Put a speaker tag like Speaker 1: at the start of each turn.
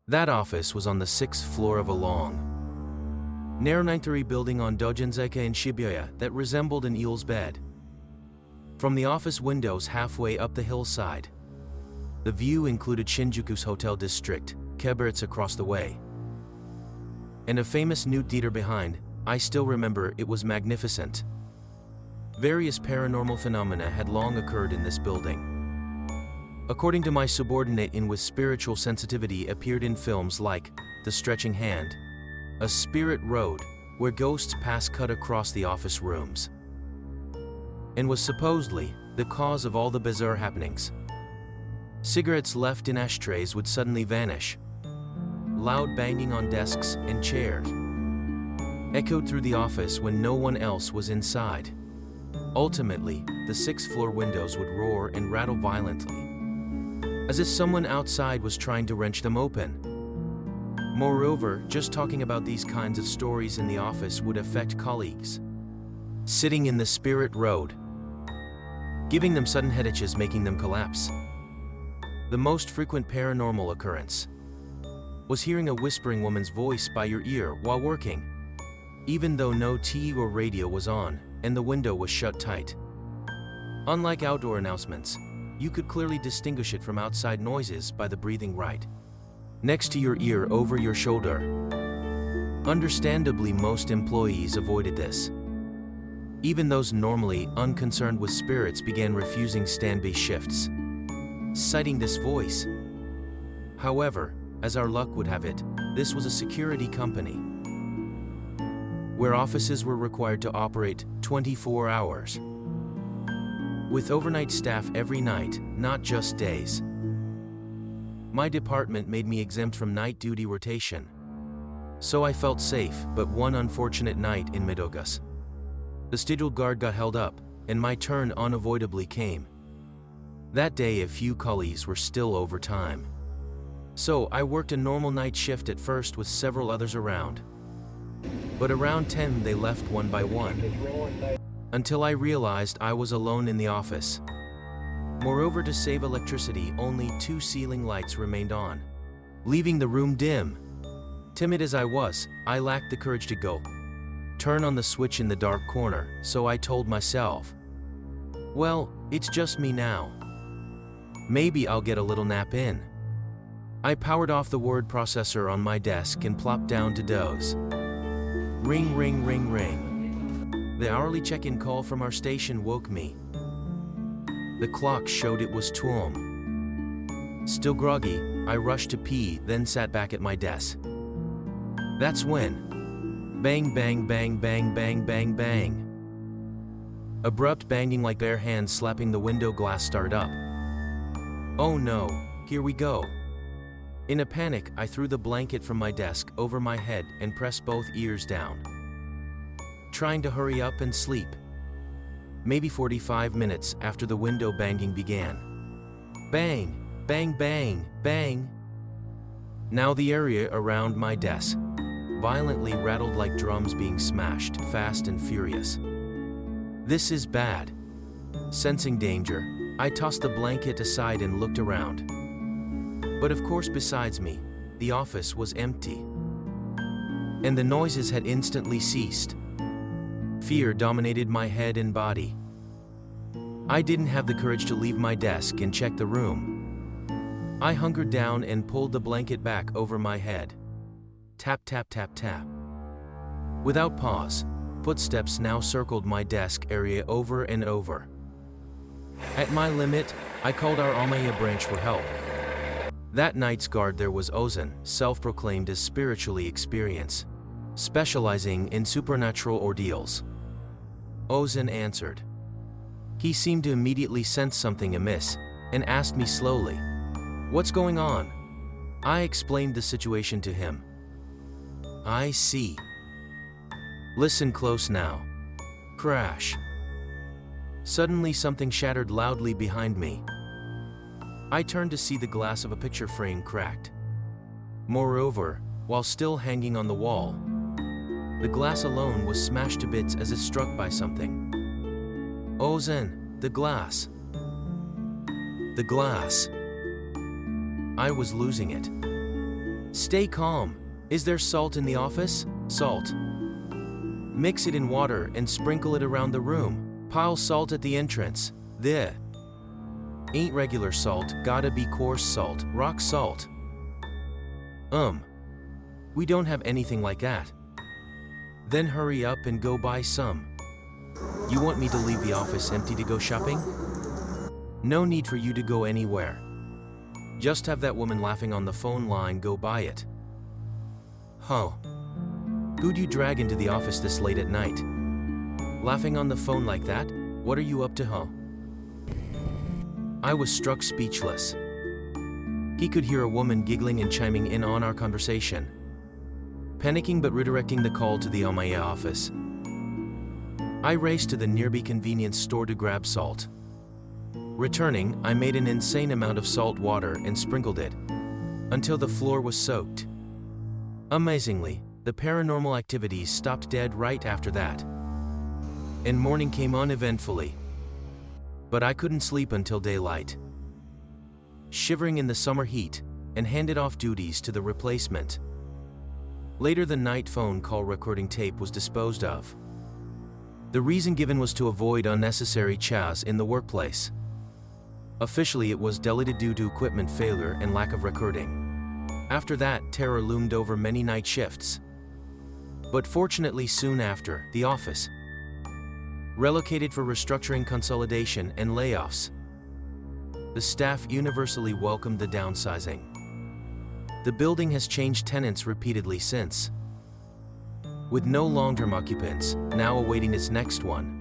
Speaker 1: That office was on the 6th floor of a long, narrow 9-story building on Dogenzaka in Shibuya that resembled an eel's bed. From the office windows halfway up the hillside, the view included Shinjuku's hotel district, Keberets across the way, and a famous nude theater behind. I still remember it was magnificent. Various paranormal phenomena had long occurred in this building. According to my subordinate in with spiritual sensitivity appeared in films like The Stretching Hand, A Spirit Road, where ghosts pass cut across the office rooms, and was supposedly the cause of all the bizarre happenings. Cigarettes left in ashtrays would suddenly vanish. Loud banging on desks and chairs echoed through the office when no one else was inside. Ultimately, the 6th floor windows would roar and rattle violently, as if someone outside was trying to wrench them open. Moreover, just talking about these kinds of stories in the office would affect colleagues sitting in the Spirit Road, giving them sudden headaches, making them collapse. The most frequent paranormal occurrence was hearing a whispering woman's voice by your ear while working, even though no TV or radio was on and the window was shut tight. Unlike outdoor announcements, you could clearly distinguish it from outside noises by the breathing right next to your ear over your shoulder. Understandably, most employees avoided this. Even those normally unconcerned with spirits began refusing standby shifts, citing this voice. However, as our luck would have it, this was a security company where offices were required to operate 24 hours, with overnight staff every night, not just days. My department made me exempt from night duty rotation, so I felt safe. But one unfortunate night in mid-August, the scheduled guard got held up, and my turn unavoidably came. That day a few colleagues were still overtime, so I worked a normal night shift at first with several others around. But around 10 they left one by one, until I realized I was alone in the office. Moreover, to save electricity, only 2 ceiling lights remained on, leaving the room dim. Timid as I was, I lacked the courage to go turn on the switch in the dark corner, so I told myself, well, it's just me now. Maybe I'll get a little nap in. I powered off the word processor on my desk and plopped down to doze. Ring, ring, ring, ring. The hourly check-in call from our station woke me. The clock showed it was 12. Still groggy, I rushed to pee, then sat back at my desk. That's when bang, bang, bang, bang, bang, bang, bang. Abrupt banging like bare hands slapping the window glass started up. Oh no, here we go. In a panic, I threw the blanket from my desk over my head and pressed both ears down, trying to hurry up and sleep. Maybe 45 minutes after the window banging began. Bang, bang, bang, bang. Now the area around my desk violently rattled like drums being smashed, fast and furious. This is bad. Sensing danger, I tossed the blanket aside and looked around. But of course, besides me, the office was empty, and the noises had instantly ceased. Fear dominated my head and body. I didn't have the courage to leave my desk and check the room. I hunkered down and pulled the blanket back over my head. Tap, tap, tap, tap. Without pause, footsteps now circled my desk area over and over. At my limit, I called our Almaya branch for help. That night's guard there was Ozan, self-proclaimed as spiritually experienced, specializing in supernatural ordeals. Ozan answered. He seemed to immediately sense something amiss, and asked me slowly, "What's going on?" I explained the situation to him. "I see. Listen close now." Crash. Suddenly something shattered loudly behind me. I turned to see the glass of a picture frame cracked. Moreover, while still hanging on the wall, the glass alone was smashed to bits as if struck by something. Ozan, the glass. The glass. I was losing it. Stay calm. Is there salt in the office? Salt. Mix it in water and sprinkle it around the room. Pile salt at the entrance. There. Ain't regular salt, gotta be coarse salt, rock salt. We don't have anything like that. Then hurry up and go buy some. You want me to leave the office empty to go shopping? No need for you to go anywhere. Just have that woman laughing on the phone line go buy it. Huh. Who'd you drag into the office this late at night? Laughing on the phone like that? What are you up to, huh? I was struck speechless. He could hear a woman giggling and chiming in on our conversation. Panicking but redirecting the call to the Omaya office, I raced to the nearby convenience store to grab salt. Returning, I made an insane amount of salt water and sprinkled it until the floor was soaked. Amazingly, the paranormal activities stopped dead right after that, and morning came uneventfully. But I couldn't sleep until daylight, shivering in the summer heat, and handed off duties to the replacement. Later, the night phone call recording tape was disposed of. The reason given was to avoid unnecessary chas in the workplace. Officially, it was deleted due to equipment failure and lack of recording. After that, terror loomed over many night shifts. But fortunately, soon after, the office relocated for restructuring, consolidation, and layoffs. The staff universally welcomed the downsizing. The building has changed tenants repeatedly since, with no long-term occupants, now awaiting its next one.